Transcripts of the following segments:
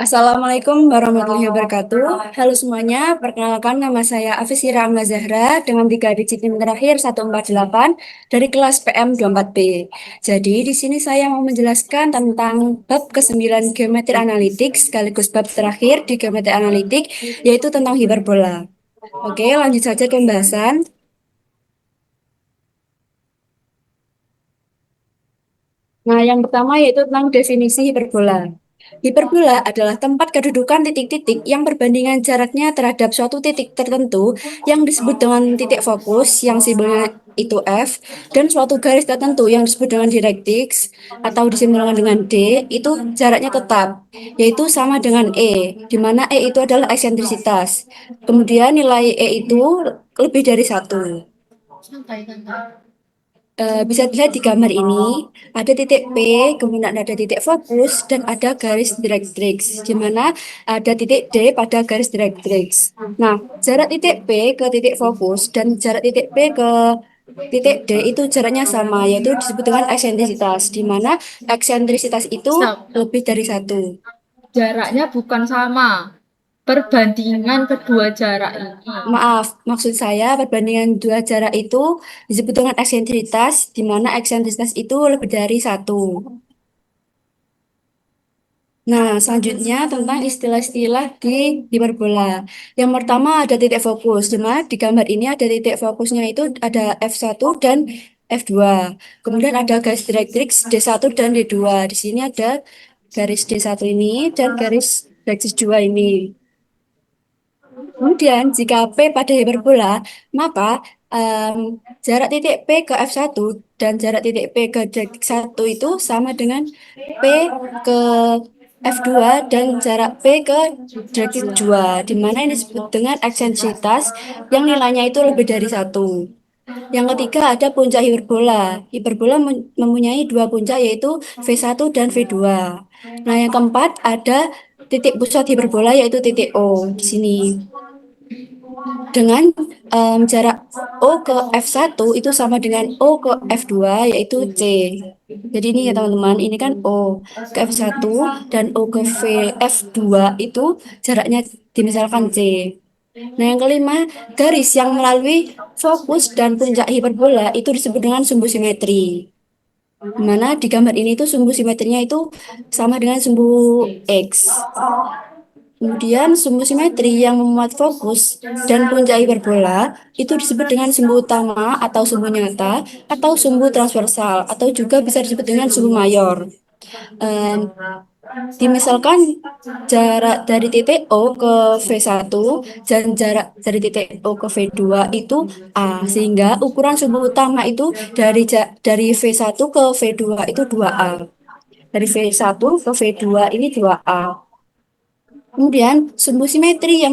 Assalamualaikum warahmatullahi wabarakatuh. Halo semuanya, perkenalkan nama saya Afisira Amla Zahra dengan 3 digit NIM terakhir 148 dari kelas PM 24B. Jadi di sini saya mau menjelaskan tentang bab ke-9 geometri analitik sekaligus bab terakhir di geometri analitik yaitu tentang hiperbola. Oke, lanjut saja ke pembahasan. Nah, yang pertama yaitu tentang definisi hiperbola. Hiperbola adalah tempat kedudukan titik-titik yang perbandingan jaraknya terhadap suatu titik tertentu yang disebut dengan titik fokus yang simbolnya itu F dan suatu garis tertentu yang disebut dengan direktrix atau disimbolkan dengan D itu jaraknya tetap yaitu sama dengan E di mana E itu adalah eksentrisitas. Kemudian nilai E itu lebih dari satu. Bisa dilihat di gambar ini, ada titik P, kemudian ada titik fokus, dan ada garis direktrix, di mana ada titik D pada garis direktrix. Nah, jarak titik P ke titik fokus dan jarak titik P ke titik D itu jaraknya sama, yaitu disebut dengan eksentrisitas, di mana eksentrisitas itu Stop. lebih dari satu. Jaraknya bukan sama. Perbandingan kedua jarak ini. Maaf, maksud saya perbandingan dua jarak itu disebut dengan eksentrisitas, di mana eksentrisitas itu lebih dari satu. Nah, selanjutnya tentang istilah-istilah di hiperbola. Yang pertama ada titik fokus, di mana di gambar ini ada titik fokusnya itu ada F1 dan F2. Kemudian ada garis direktrix D1 dan D2. Di sini ada garis D1 ini dan garis direktrix 2 ini. Kemudian jika P pada hiperbola, maka jarak titik P ke F1 dan jarak titik P ke D1 itu sama dengan P ke F2 dan jarak P ke direktif 2, di mana ini disebut dengan eksentrisitas yang nilainya itu lebih dari satu. Yang ketiga ada puncak hiperbola. Hiperbola mempunyai dua puncak yaitu V1 dan V2. Nah, yang keempat ada titik pusat hiperbola yaitu titik O di sini dengan jarak O ke F1 itu sama dengan O ke F2 yaitu C. Jadi ini ya teman-teman, ini kan O ke F1 dan O ke F2 itu jaraknya dimisalkan C. Nah, yang kelima, garis yang melalui fokus dan puncak hiperbola itu disebut dengan sumbu simetri. Di mana di gambar ini tuh sumbu simetrinya itu sama dengan sumbu X. Kemudian sumbu simetri yang memuat fokus dan puncak hiperbola itu disebut dengan sumbu utama atau sumbu nyata atau sumbu transversal atau juga bisa disebut dengan sumbu mayor. Em, Dimisalkan jarak dari titik O ke V1 dan jarak dari titik O ke V2 itu A, sehingga ukuran sumbu utama itu dari V1 ke V2 itu 2A. Dari V1 ke V2 ini 2A. Kemudian, sumbu simetri yang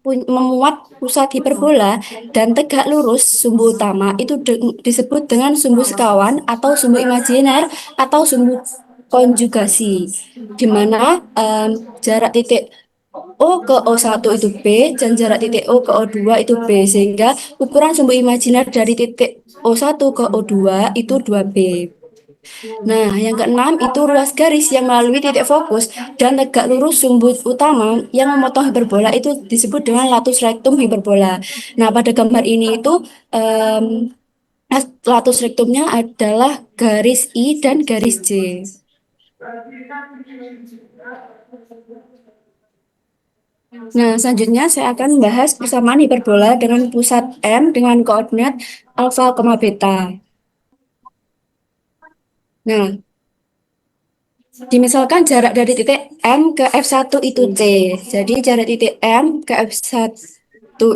memuat pusat hiperbola dan tegak lurus sumbu utama itu disebut dengan sumbu sekawan atau sumbu imajiner atau sumbu konjugasi, di mana jarak titik O ke O1 itu B dan jarak titik O ke O2 itu B, sehingga ukuran sumbu imajiner dari titik O1 ke O2 itu 2B. Nah, yang keenam itu ruas garis yang melalui titik fokus dan tegak lurus sumbu utama yang memotong hiperbola itu disebut dengan latus rectum hiperbola. Nah, pada gambar ini itu em, latus rectumnya adalah garis I dan garis J. Nah, selanjutnya saya akan membahas persamaan hiperbola dengan pusat M dengan koordinat alfa, beta. Nah, dimisalkan jarak dari titik M ke F1 itu C. Jadi jarak titik M ke F1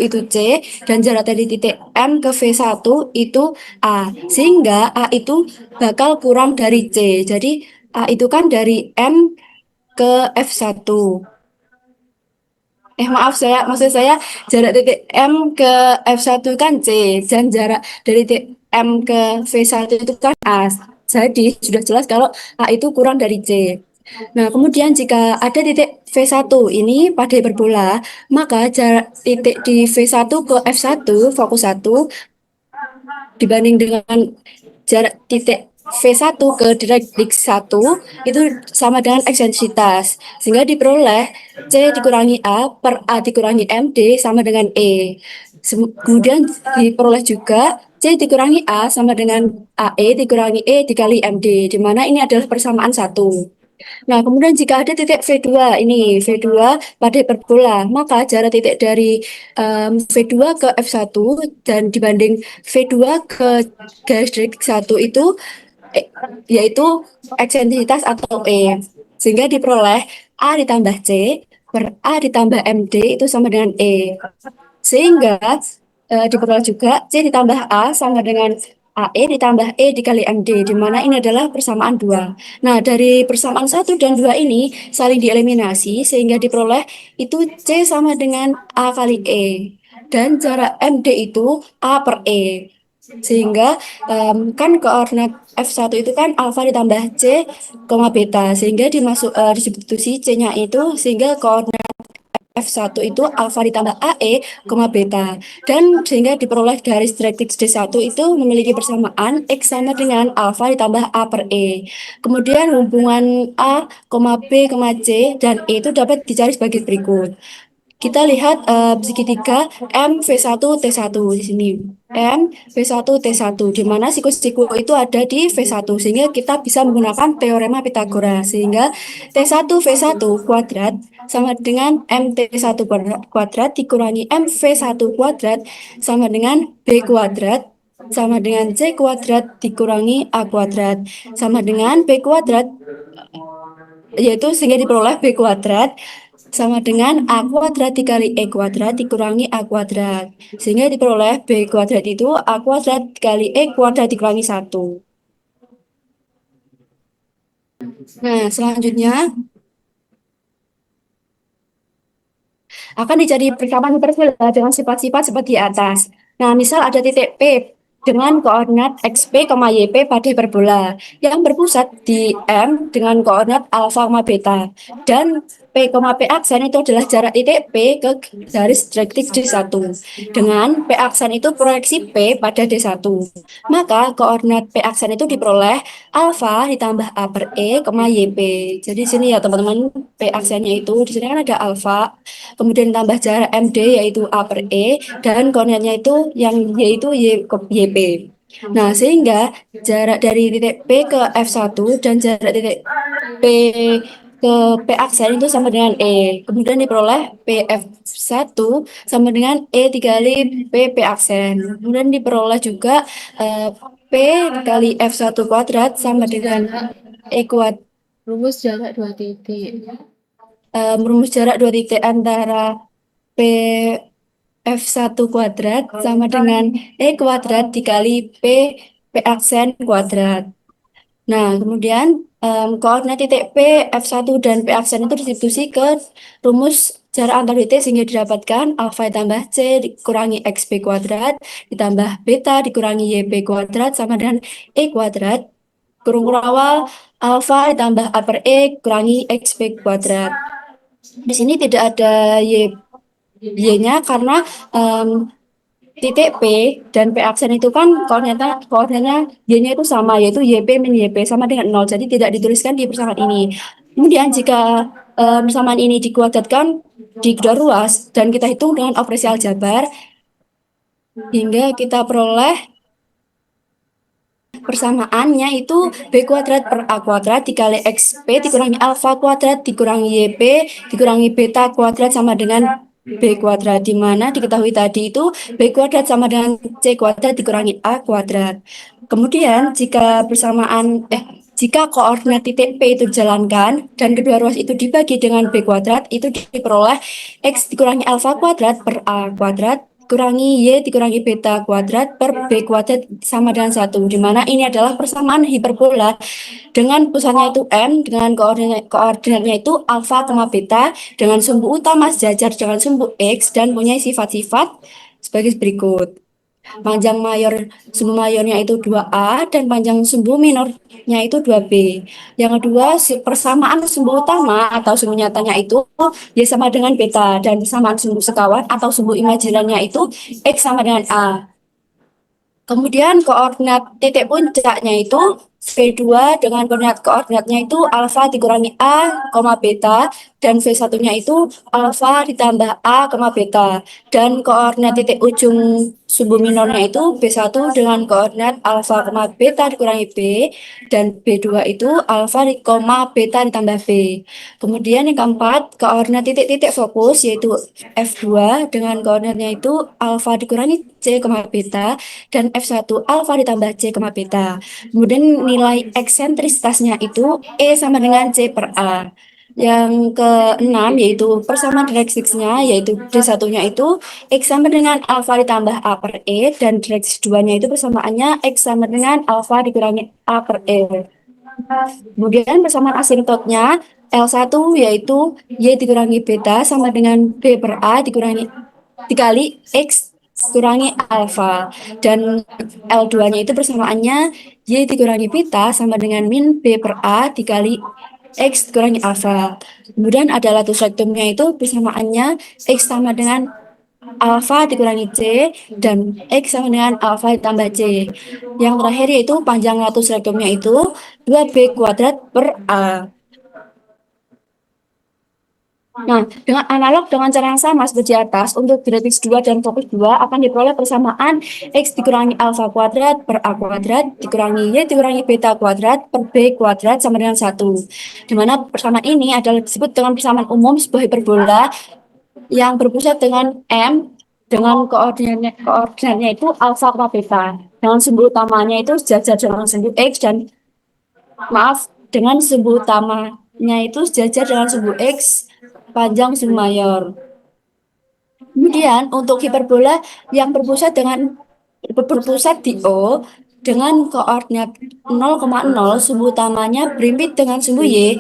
itu C dan jarak dari titik M ke V1 itu A. Sehingga A itu bakal kurang dari C. Jadi A itu kan dari M ke F1. Maaf, maksud saya jarak titik M ke F1 kan C dan jarak dari titik M ke V1 itu kan A. Jadi sudah jelas kalau A itu kurang dari C. Nah, kemudian jika ada titik V1 ini pada hiperbola, maka jarak titik di V1 ke F1 fokus 1 dibanding dengan jarak titik V1 ke direktrix 1 itu sama dengan eksentrisitas. Sehingga diperoleh C dikurangi A per A dikurangi MD sama dengan E. Kemudian diperoleh juga C dikurangi A sama dengan AE dikurangi E dikali MD, di mana ini adalah persamaan satu. Nah, kemudian jika ada titik V2, ini V2 pada hiperbola, maka jarak titik dari V2 ke F1 dan dibanding V2 ke garis direktrix 1 itu eh, yaitu eksentrisitas atau E. Sehingga diperoleh A ditambah C per A ditambah MD itu sama dengan E. Sehingga diperoleh juga C ditambah A sama dengan AE ditambah E dikali MD, di mana ini adalah persamaan dua. Nah, dari persamaan satu dan dua ini saling dieliminasi, sehingga diperoleh itu C sama dengan A kali E. Dan jarak MD itu A per E. Sehingga kan koordinat F1 itu kan alfa ditambah C, beta. Sehingga disubstitusi C-nya itu, sehingga koordinat F1 itu alfa ditambah AE, beta. Dan sehingga diperoleh garis direktrix D1 itu memiliki persamaan X sama dengan alfa ditambah A per E. Kemudian hubungan A, B, C, dan E itu dapat dicari sebagai berikut. Kita lihat segitiga M V1 T1 di sini. M V1 T1, di mana siku-siku itu ada di V1, sehingga kita bisa menggunakan teorema Pitagoras, sehingga T1 V1 kuadrat sama dengan MT1 kuadrat dikurangi MV1 kuadrat sama dengan B kuadrat sama dengan C kuadrat dikurangi A kuadrat sama dengan B kuadrat, yaitu sehingga diperoleh B kuadrat sama dengan A kuadrat dikali E kuadrat dikurangi A kuadrat. Sehingga diperoleh B kuadrat itu A kuadrat dikali E kuadrat dikurangi 1. Nah, selanjutnya akan dicari persamaan hiperbola dengan sifat-sifat seperti atas. Nah, misal ada titik P dengan koordinat XP, YP pada hiperbola yang berpusat di M dengan koordinat alfa, beta. Dan P, P aksen itu adalah jarak titik P ke garis direktrix D1. Dengan P aksen itu proyeksi P pada D1. Maka koordinat P aksen itu diperoleh alfa ditambah A per E, YP. Jadi sini ya teman-teman, P aksennya itu di sini kan ada alfa, kemudian tambah jarak MD yaitu A per E, dan koordinatnya itu yang yaitu YP. Nah, sehingga jarak dari titik P ke F1 dan jarak titik P ke P aksen itu sama dengan E. Kemudian diperoleh PF1 sama dengan E dikali P aksen. Kemudian diperoleh juga P dikali F1 kuadrat sama dengan E kuadrat. Rumus jarak dua titik. Merumus jarak dua titik antara P F1 kuadrat sama dengan E kuadrat dikali P aksen kuadrat. Nah, kemudian koordinat titik P, F1 dan P aksen itu disubstitusi ke rumus jarak antar titik, sehingga didapatkan alfa ditambah C dikurangi XP kuadrat ditambah beta dikurangi YP kuadrat sama dengan E kuadrat kurung awal alfa ditambah A per E kurangi XP kuadrat. Di sini tidak ada Y-nya karena titik P dan P aksen itu kan koordinatnya Y-nya itu sama, yaitu YP min YP sama dengan 0, jadi tidak dituliskan di persamaan ini. Kemudian jika persamaan ini dikuadratkan di kedua ruas dan kita hitung dengan operasi aljabar, hingga kita peroleh persamaannya itu B kuadrat per A kuadrat dikali XP dikurangi alfa kuadrat dikurangi YP dikurangi beta kuadrat sama dengan B kuadrat, di mana diketahui tadi itu B kuadrat sama dengan C kuadrat dikurangi A kuadrat. Kemudian jika koordinat titik P itu dijalankan dan kedua ruas itu dibagi dengan B kuadrat, itu diperoleh X dikurangi alfa kuadrat per A kuadrat kurangi Y dikurangi beta kuadrat per B kuadrat sama dengan 1, di mana ini adalah persamaan hiperbola dengan pusatnya itu M, dengan koordinatnya itu alfa, beta, dengan sumbu utama sejajar dengan sumbu X dan punya sifat-sifat sebagai berikut. Panjang sumbu mayornya itu 2A dan panjang sumbu minornya itu 2B. Yang kedua, persamaan sumbu utama atau sumbu nyatanya itu Y sama dengan beta, dan persamaan sumbu sekawan atau sumbu imajinernya itu X sama dengan A. Kemudian koordinat titik puncaknya itu V2 dengan koordinatnya itu alfa dikurangi A, beta, dan V1-nya itu alfa ditambah A, beta. Dan koordinat titik ujung sumbu minornya itu B1 dengan koordinat alfa, beta dikurangi B, dan B2 itu alfa, beta ditambah B. Kemudian yang keempat, koordinat titik-titik fokus yaitu F2 dengan koordinatnya itu alfa dikurangi C, beta, dan F1 alfa ditambah C, beta. Kemudian nilai eksentrisitasnya itu E sama dengan C per A. Yang keenam yaitu persamaan direksiksnya yaitu D1-nya itu X sama dengan alfa ditambah A per E dan direksi 2-nya itu persamaannya X sama dengan alfa dikurangi A per E. Kemudian persamaan asimptotnya L1 yaitu Y dikurangi beta sama dengan B per A dikali X kurangi alfa. Dan L2-nya itu persamaannya Y dikurangi beta sama dengan min B per A dikali X dikurangi alfa. Kemudian ada latus rektumnya itu persamaannya X sama dengan alfa dikurangi C dan X sama dengan alfa ditambah C. Yang terakhir yaitu panjang latus rektumnya itu 2B kuadrat per A. Nah, dengan analog dengan cara yang sama seperti di atas, untuk direktif 2 dan fokus 2 akan diperoleh persamaan X dikurangi alfa kuadrat per A kuadrat dikurangi Y dikurangi beta kuadrat per B kuadrat sama dengan 1. Di mana persamaan ini adalah disebut dengan persamaan umum sebuah hiperbola yang berpusat dengan M dengan koordinatnya itu alfa, beta. Dengan sumbu utamanya itu sejajar dengan sumbu X dan maaf, dengan sumbu utamanya itu sejajar dengan sumbu X panjang sumbu mayor. Kemudian untuk hiperbola yang berpusat di O dengan koordinat 0,0 sumbu utamanya berimpit dengan sumbu Y,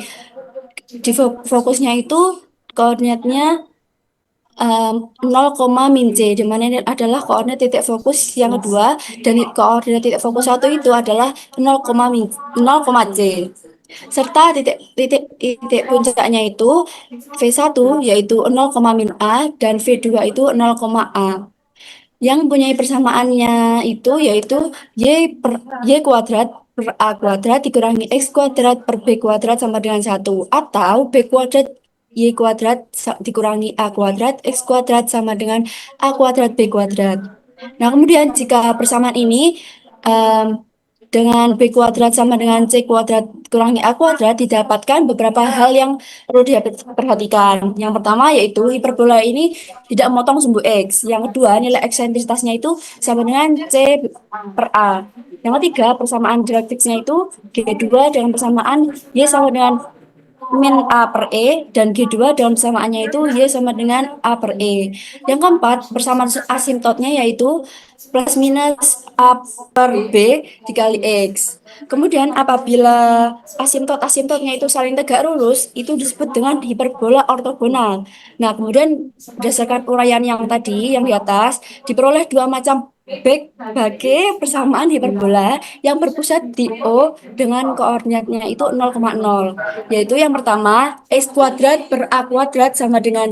di fokusnya itu koordinatnya 0, min C, di mana ini adalah koordinat titik fokus yang kedua, dan koordinat titik fokus satu itu adalah 0, C. Serta titik puncaknya itu V1 yaitu 0, min A dan V2 itu 0, A. Yang mempunyai persamaannya itu yaitu Y kuadrat per A kuadrat dikurangi X kuadrat per B kuadrat sama dengan 1. Atau B kuadrat Y kuadrat dikurangi A kuadrat X kuadrat sama dengan A kuadrat B kuadrat. Nah, kemudian jika persamaan ini dengan B kuadrat sama dengan C kuadrat kurangi A kuadrat didapatkan beberapa hal yang perlu diperhatikan. Yang pertama yaitu hiperbola ini tidak memotong sumbu X. Yang kedua, nilai eksentrisitasnya itu sama dengan C per A. Yang ketiga, persamaan direktriksnya itu G2 dengan persamaan Y sama dengan min A per E, dan G2 dalam persamaannya itu Y sama dengan A per E. Yang keempat, persamaan asimptotnya yaitu plus minus A per B dikali X. Kemudian apabila asimptotnya itu saling tegak lurus, itu disebut dengan hiperbola ortogonal. Nah, kemudian berdasarkan uraian yang tadi, yang di atas, diperoleh dua macam bagai persamaan hiperbola yang berpusat di O dengan koordinatnya itu 0,0, yaitu yang pertama X kuadrat per A kuadrat sama dengan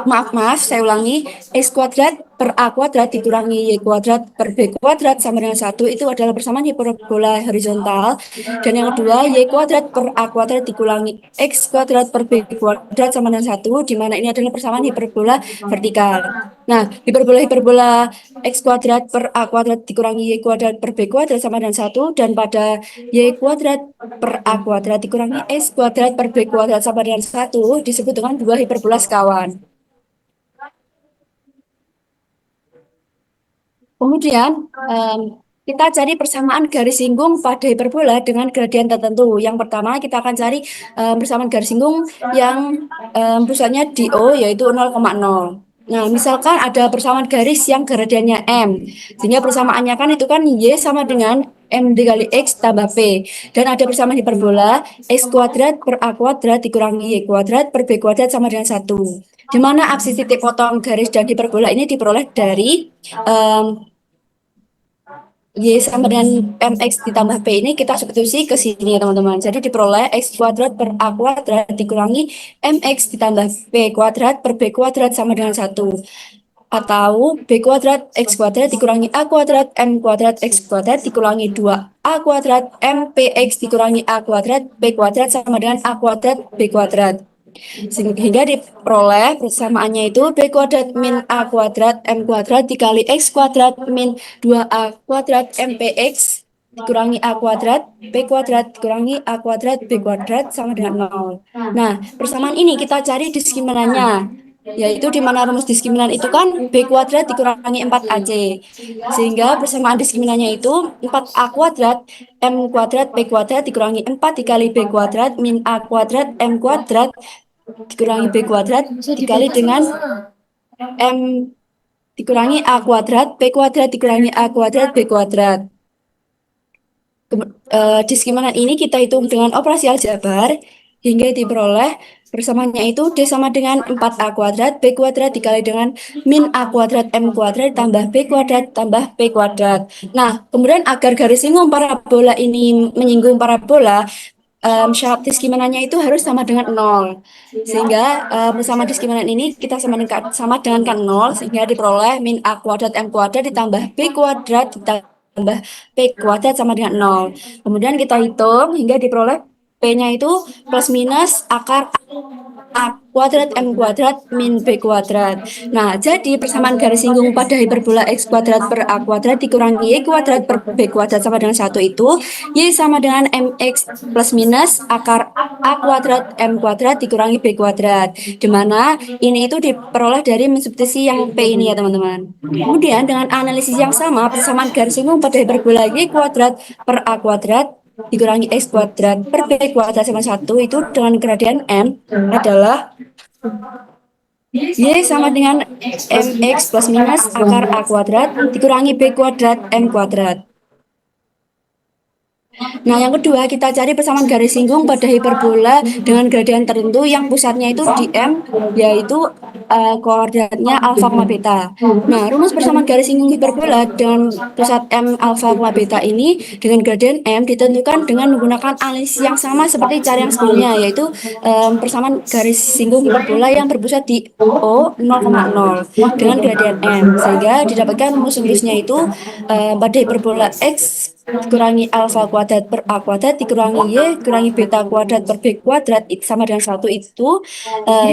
maaf, saya ulangi, X kuadrat per A kuadrat dikurangi Y kuadrat per B kuadrat sama dengan 1, itu adalah persamaan hiperbola horizontal. Dan yang kedua, Y kuadrat per A kuadrat dikurangi X kuadrat per B kuadrat sama dengan 1, di mana ini adalah persamaan hiperbola vertikal. Nah, hiperbola X kuadrat per A kuadrat dikurangi Y kuadrat per B kuadrat sama dengan 1, dan pada Y kuadrat per A kuadrat dikurangi X kuadrat per B kuadrat sama dengan 1 disebut dengan dua hiperbola sekawan. Kemudian kita cari persamaan garis singgung pada hiperbola dengan gradien tertentu. Yang pertama kita akan cari persamaan garis singgung yang pusatnya di O yaitu 0,0. Nah, misalkan ada persamaan garis yang gradiennya M, sehingga persamaannya kan itu kan Y sama dengan M dikali X tambah P. Dan ada persamaan hiperbola X kuadrat per A kuadrat dikurangi Y kuadrat per B kuadrat sama dengan 1. Di mana absis titik potong garis dan hiperbola ini diperoleh dari Y sama dengan MX ditambah P ini kita substitusi ke sini ya teman-teman. Jadi diperoleh X kuadrat per A kuadrat dikurangi MX ditambah P kuadrat per B kuadrat sama dengan 1. atau B kuadrat X kuadrat dikurangi A kuadrat M kuadrat X kuadrat dikurangi 2A kuadrat MPX dikurangi A kuadrat B kuadrat sama dengan A kuadrat B kuadrat. Sehingga diperoleh persamaannya itu B kuadrat min A kuadrat M kuadrat dikali X kuadrat min 2A kuadrat MPX dikurangi A kuadrat B kuadrat dikurangi A kuadrat B kuadrat sama dengan 0. Nah, persamaan ini kita cari diskriminannya, yaitu di mana rumus diskriminan itu kan B kuadrat dikurangi 4AC. Sehingga persamaan diskriminannya itu 4A kuadrat M kuadrat B kuadrat dikurangi 4 dikali B kuadrat min A kuadrat M kuadrat dikurangi B kuadrat Bisa dikali dibahas dengan semua. M dikurangi A kuadrat B kuadrat dikurangi A kuadrat B kuadrat. Diskriminan ini kita hitung dengan operasi aljabar hingga diperoleh persamaannya itu D sama dengan 4A kuadrat B kuadrat dikali dengan min A kuadrat M kuadrat tambah B kuadrat tambah P kuadrat. Nah, kemudian agar garis singgung parabola ini menyinggung parabola, syarat diskriminannya itu harus sama dengan 0. Sehingga bersama diskriminanan ini kita sama dengan kan 0 sehingga diperoleh min A kuadrat M kuadrat ditambah B kuadrat ditambah P kuadrat sama dengan 0. Kemudian kita hitung hingga diperoleh P-nya itu plus minus akar A kuadrat M kuadrat min B kuadrat. Nah, jadi persamaan garis singgung pada hiperbola X kuadrat per A kuadrat dikurangi Y kuadrat per B kuadrat sama dengan 1 itu Y sama dengan MX plus minus akar A kuadrat M kuadrat dikurangi B kuadrat. Di mana ini itu diperoleh dari mensubstitusi yang P ini ya teman-teman. Kemudian dengan analisis yang sama, persamaan garis singgung pada hiperbola Y kuadrat per A kuadrat dikurangi X kuadrat per B kuadrat sama 1 itu dengan gradien M adalah Y sama dengan MX plus minus akar A kuadrat dikurangi B kuadrat M kuadrat. Nah, yang kedua kita cari persamaan garis singgung pada hiperbola dengan gradien tertentu yang pusatnya itu di M, yaitu koordinatnya alfa, beta. Nah, rumus persamaan garis singgung hiperbola dengan pusat M, alfa, beta ini dengan gradien M ditentukan dengan menggunakan analisis yang sama seperti cara yang sebelumnya, yaitu persamaan garis singgung hiperbola yang berpusat di O 0,0 dengan gradien M. Sehingga didapatkan rumus-rumusnya itu pada hiperbola X dikurangi alfa kuadrat per A kuadrat dikurangi Y dikurangi beta kuadrat per B kuadrat sama dengan 1 itu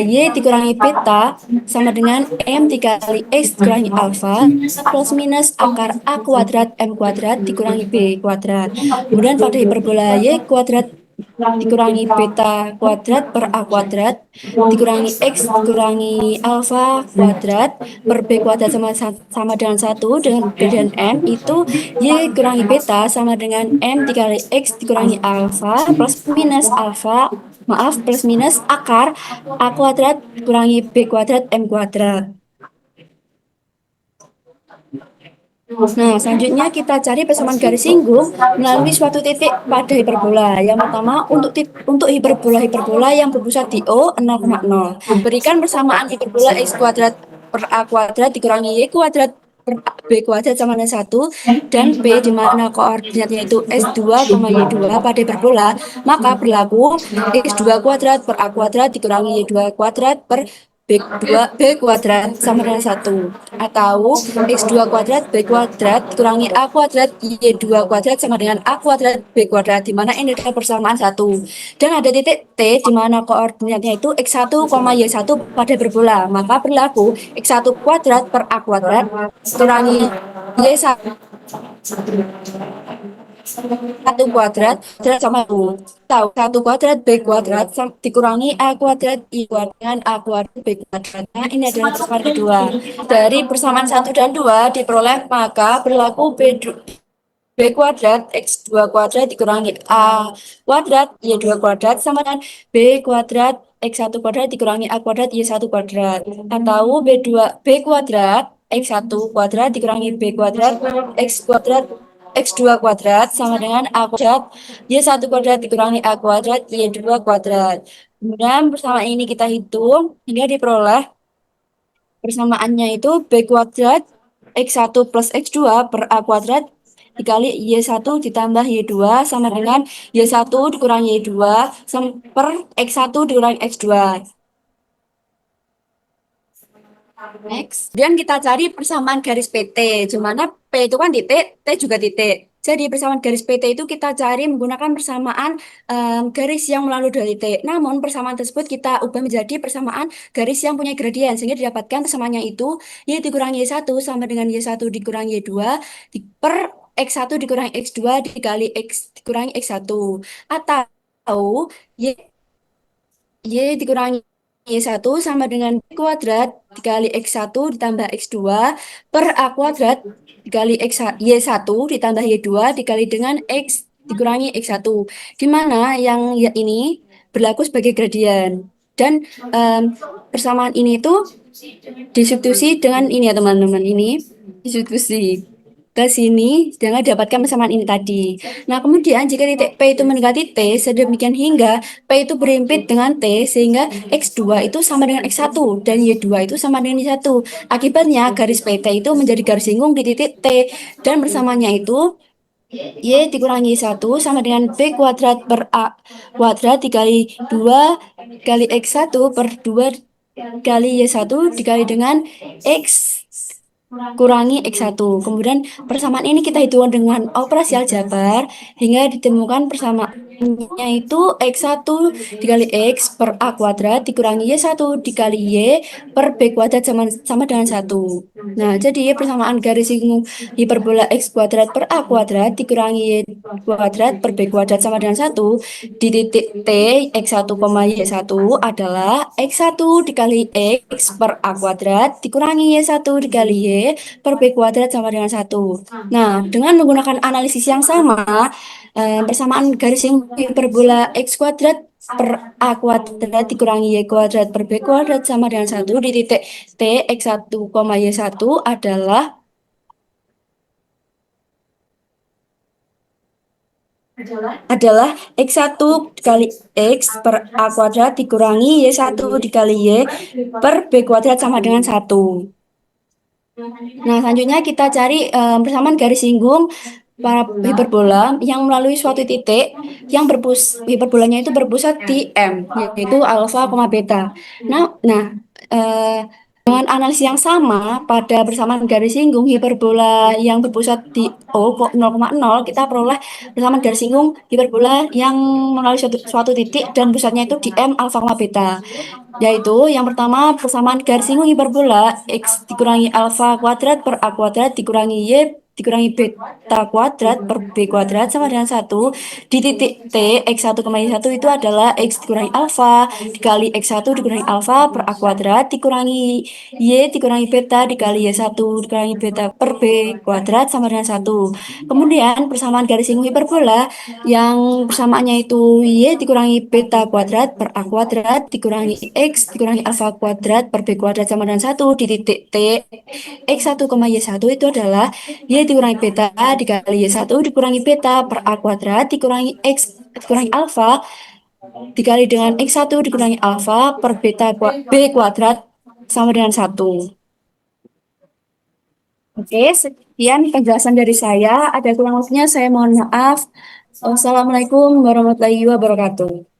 Y dikurangi beta sama dengan M dikali X dikurangi alfa plus minus akar A kuadrat M kuadrat dikurangi B kuadrat. Kemudian pada hiperbola Y kuadrat dikurangi beta kuadrat per A kuadrat dikurangi X dikurangi alfa kuadrat per B kuadrat sama dengan 1 dengan gradien M itu Y kurangi beta sama dengan M dikali X dikurangi alfa plus minus akar A kuadrat dikurangi B kuadrat M kuadrat. Nah, selanjutnya kita cari persamaan garis singgung melalui suatu titik pada hiperbola. Yang pertama, untuk hiperbola yang berpusat di O 0,0. Berikan persamaan hiperbola X kuadrat per A kuadrat dikurangi Y kuadrat per B kuadrat sama dengan 1 dan B di mana koordinatnya itu S2, Y2 pada hiperbola, maka berlaku X2 kuadrat per A kuadrat dikurangi Y2 kuadrat per B kuadrat sama dengan 1 atau X2 kuadrat B kuadrat dikurangi A kuadrat Y2 kuadrat sama dengan A kuadrat B kuadrat di mana ini adalah persamaan 1 dan ada titik T di mana koordinatnya itu X1, Y1 pada hiperbola, maka berlaku X1 kuadrat per A kuadrat dikurangi Y1 kuadrat sama 1 tahu 1 kuadrat B kuadrat dikurangi A kuadrat Y kuadrat dengan A kuadrat B kuadrat. Nah, ini adalah persamaan kedua. Dari persamaan 1 dan 2 diperoleh maka berlaku B kuadrat X2 kuadrat dikurangi A kuadrat Y2 kuadrat sama dengan B kuadrat X1 kuadrat dikurangi A kuadrat Y1 kuadrat atau B kuadrat X1 kuadrat dikurangi B kuadrat X2 kuadrat sama dengan A kuadrat Y1 kuadrat dikurangi A kuadrat Y2 kuadrat. Kemudian persamaan ini kita hitung hingga diperoleh persamaannya itu B kuadrat X1 plus X2 per A kuadrat dikali Y1 ditambah Y2 sama dengan Y1 dikurangi Y2 per X1 dikurangi X2. Next. Kemudian kita cari persamaan garis PT, di mana P itu kan titik, T juga titik. Jadi persamaan garis PT itu kita cari menggunakan persamaan garis yang melalui dua titik. Namun persamaan tersebut kita ubah menjadi persamaan garis yang punya gradien, sehingga didapatkan persamaannya itu Y dikurangi Y1 sama dengan Y1 dikurangi Y2 per X1 dikurangi X2 dikali X dikurangi X1. Atau Y Y dikurangi Y1 sama dengan B kuadrat dikali X1 ditambah X2 per A kuadrat dikali Y1 ditambah Y2 dikali dengan X dikurangi X1. Di mana yang ya ini berlaku sebagai gradien. Dan em, persamaan ini itu disubstitusi dengan ini ya teman-teman. Ini disubstitusi ke sini dengan dapatkan persamaan ini tadi. Nah, kemudian jika titik P itu mendekati T sedemikian hingga P itu berimpit dengan T sehingga X2 itu sama dengan X1 dan Y2 itu sama dengan Y1. Akibatnya garis PT itu menjadi garis singgung di titik T dan bersamaannya itu Y dikurangi Y1 sama dengan B kuadrat per A kuadrat dikali 2 kali X1 per 2 kali Y1 dikali dengan X kurangi X1. Kemudian persamaan ini kita hitung dengan operasi aljabar hingga ditemukan persamaannya itu X1 dikali X per A kuadrat dikurangi Y1 dikali Y per B kuadrat sama dengan 1. Nah, jadi persamaan garis singgung hiperbola X kuadrat per A kuadrat dikurangi Y kuadrat per B kuadrat sama dengan 1 di titik T X1, Y1 adalah X1 dikali X per A kuadrat dikurangi Y1 dikali Y per B kuadrat sama dengan 1. Nah, dengan menggunakan analisis yang sama, persamaan garis yang hiperbola X kuadrat per A kuadrat dikurangi Y kuadrat per B kuadrat sama dengan 1 di titik T X1, Y1 adalah X1 dikali X per A kuadrat dikurangi Y1 dikali Y per B kuadrat sama dengan 1. Nah, selanjutnya kita cari persamaan garis singgung para hiperbola yang melalui suatu titik yang hiperbolanya itu berpusat di M, yaitu alfa, beta. Nah, eh, dengan analisis yang sama pada persamaan garis singgung hiperbola yang berpusat di O 0,0 kita peroleh persamaan garis singgung hiperbola yang melalui suatu titik dan pusatnya itu di M alfa, beta. Yaitu yang pertama persamaan garis singgung hiperbola X dikurangi alfa kuadrat per A kuadrat dikurangi Y dikurangi beta kuadrat per B kuadrat sama dengan 1 di titik T X1, Y1 itu adalah X dikurangi alfa dikali X1 dikurangi alfa per A kuadrat dikurangi Y dikurangi beta dikali Y1 dikurangi beta per B kuadrat sama dengan 1. Kemudian persamaan garis singgung hiperbola yang persamaannya itu Y dikurangi beta kuadrat per A kuadrat dikurangi X dikurangi alfa kuadrat per B kuadrat sama dengan 1 di titik T X1, Y1 itu adalah Y dikurangi beta dikali Y1 dikurangi beta per A kuadrat dikurangi X dikurangi alfa dikali dengan X1 dikurangi alfa per B kuadrat sama dengan 1. Oke, sekian penjelasan dari saya. Ada kurang lebihnya saya mohon maaf. Wassalamualaikum warahmatullahi wabarakatuh.